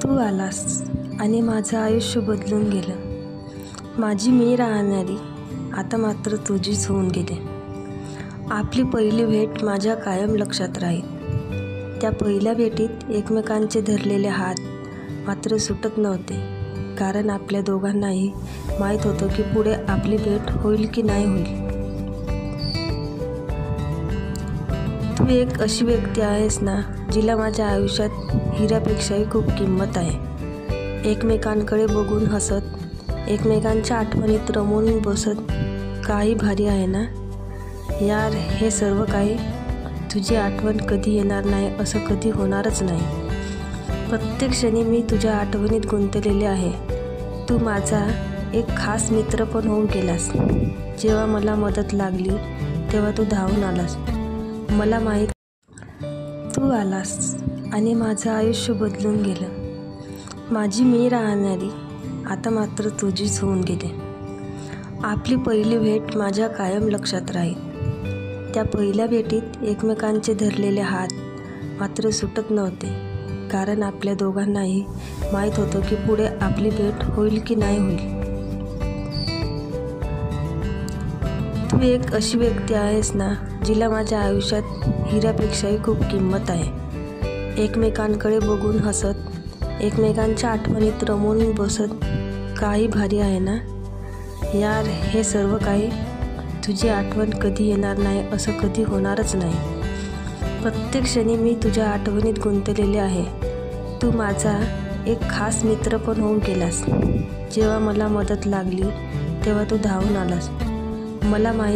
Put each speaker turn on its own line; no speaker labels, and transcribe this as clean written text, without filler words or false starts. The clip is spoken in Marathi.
तू आलास आणि माझं आयुष्य बदलून गेलं. माझी मी राहणारी आता मात्र तुझीच होऊन गेली. आपली पहिली भेट माझ्या कायम लक्षात राहील. त्या पहिल्या भेटीत एकमेकांचे धरलेले हात मात्र सुटत नव्हते, कारण आपल्या दोघांनाही माहीत होतं की पुढे आपली भेट होईल की नाही होईल. तू एक अशी व्यक्ती आहेस ना, जिला माझ्या आयुष्यात हिऱ्यापेक्षाही खूप किंमत आहे. एकमेकांकडे बघून हसत, एकमेकांच्या आठवणीत रमून बसत, काही भारी आहे ना यार हे सर्व काही. तुझी आठवण कधी येणार नाही असं कधी होणारच नाही. प्रत्येक क्षणी मी तुझ्या आठवणीत गुंतलेले आहे. तू माझा एक खास मित्र पण होऊन गेलास. जेव्हा मला मदत लागली तेव्हा तू धावून आलास. मला माहीत तू आलास आणि माझं आयुष्य बदलून गेलं. माझी मी राहणारी आता मात्र तुझीच होऊन गेली. आपली पहिली भेट माझ्या कायम लक्षात राहील. त्या पहिल्या भेटीत एकमेकांचे धरलेले हात मात्र सुटत नव्हते, कारण आपल्या दोघांनाही माहीत होतं की पुढे आपली भेट होईल की नाही होईल. तू एक अशी व्यक्ती आहेस ना, जिला माझ्या आयुष्यात हिऱ्यापेक्षाही खूप किंमत आहे. एकमेकांकडे बघून हसत, एकमेकांच्या आठवणीत रमून बसत, काही भारी आहे ना यार हे सर्व काही. तुझी आठवण कधी येणार नाही असं कधी होणारच नाही. प्रत्येक क्षणी मी तुझ्या आठवणीत गुंतलेले आहे. तू माझा एक खास मित्र पण होऊन गेलास. जेव्हा मला मदत लागली तेव्हा तू धावून आलास. मला माहीत